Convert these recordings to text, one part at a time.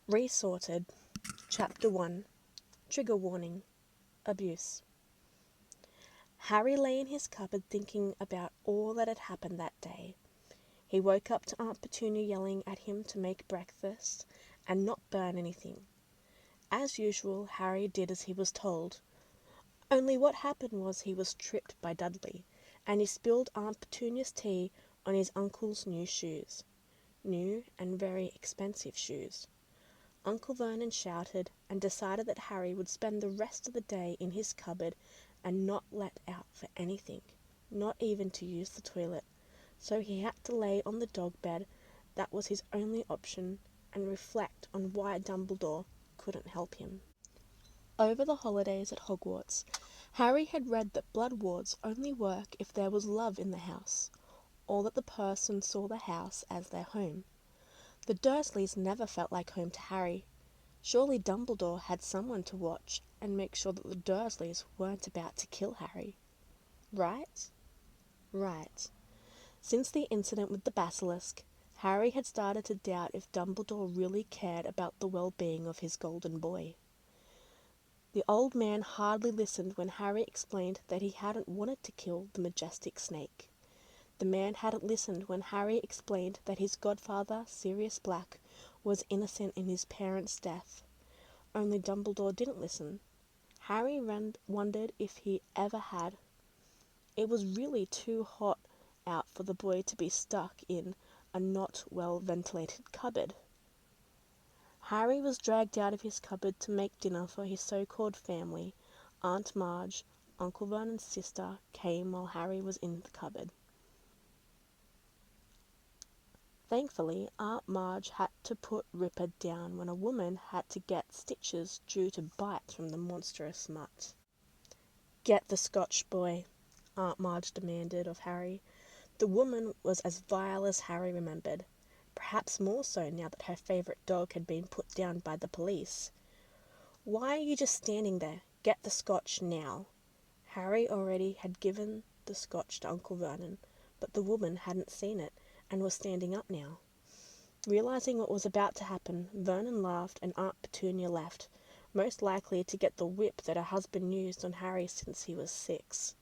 Resorted. Chapter 1. Trigger Warning. Abuse. Harry lay in his cupboard thinking about all that had happened that day. He woke up to Aunt Petunia yelling at him to make breakfast and not burn anything. As usual, Harry did as he was told. Only what happened was he was tripped by Dudley, and he spilled Aunt Petunia's tea on his uncle's new shoes. New and very expensive shoes. Uncle Vernon shouted and decided that Harry would spend the rest of the day in his cupboard and not let out for anything, not even to use the toilet. So he had to lay on the dog bed. That was his only option, and reflect on why Dumbledore couldn't help him. Over the holidays at Hogwarts, Harry had read that blood wards only work if there was love in the house, or that the person saw the house as their home. The Dursleys never felt like home to Harry. Surely Dumbledore had someone to watch and make sure that the Dursleys weren't about to kill Harry. Right? Right. Since the incident with the basilisk, Harry had started to doubt if Dumbledore really cared about the well-being of his golden boy. The old man hardly listened when Harry explained that he hadn't wanted to kill the majestic snake. The man hadn't listened when Harry explained that his godfather, Sirius Black, was innocent in his parents' death. Only Dumbledore didn't listen. Harry wondered if he ever had. It was really too hot out for the boy to be stuck in a not well-ventilated cupboard. Harry was dragged out of his cupboard to make dinner for his so-called family. Aunt Marge, Uncle Vernon's sister, came while Harry was in the cupboard. Thankfully, Aunt Marge had to put Ripper down when a woman had to get stitches due to bites from the monstrous mutt. "Get the Scotch, boy," Aunt Marge demanded of Harry. The woman was as vile as Harry remembered, perhaps more so now that her favourite dog had been put down by the police. "Why are you just standing there? Get the Scotch now." Harry already had given the Scotch to Uncle Vernon, but the woman hadn't seen it and was standing up now. Realizing what was about to happen, Vernon laughed and Aunt Petunia left, most likely to get the whip that her husband used on Harry since he was 6.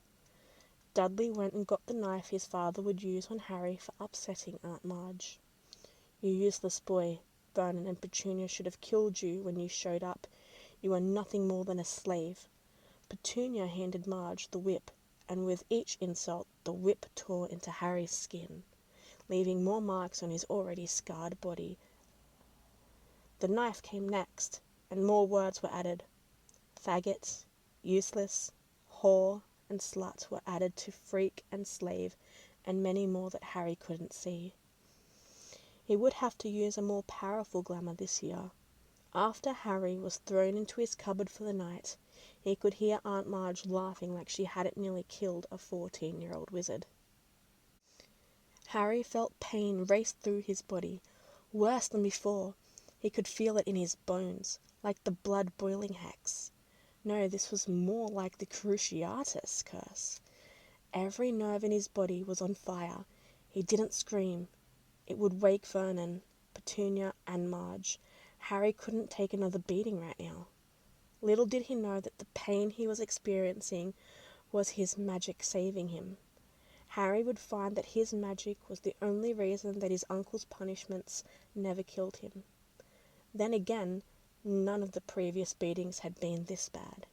Dudley went and got the knife his father would use on Harry for upsetting Aunt Marge. "You useless boy. Vernon and Petunia should have killed you when you showed up. You are nothing more than a slave." Petunia handed Marge the whip, and with each insult the whip tore into Harry's skin, leaving more marks on his already scarred body. The knife came next, and more words were added. Faggot, useless, whore, and slut were added to freak and slave, and many more that Harry couldn't see. He would have to use a more powerful glamour this year. After Harry was thrown into his cupboard for the night, he could hear Aunt Marge laughing like she hadn't nearly killed a 14-year-old wizard. Harry felt pain race through his body, worse than before. He could feel it in his bones, like the blood-boiling hex. No, this was more like the Cruciatus curse. Every nerve in his body was on fire. He didn't scream. It would wake Vernon, Petunia, and Marge. Harry couldn't take another beating right now. Little did he know that the pain he was experiencing was his magic saving him. Harry would find that his magic was the only reason that his uncle's punishments never killed him. Then again, none of the previous beatings had been this bad.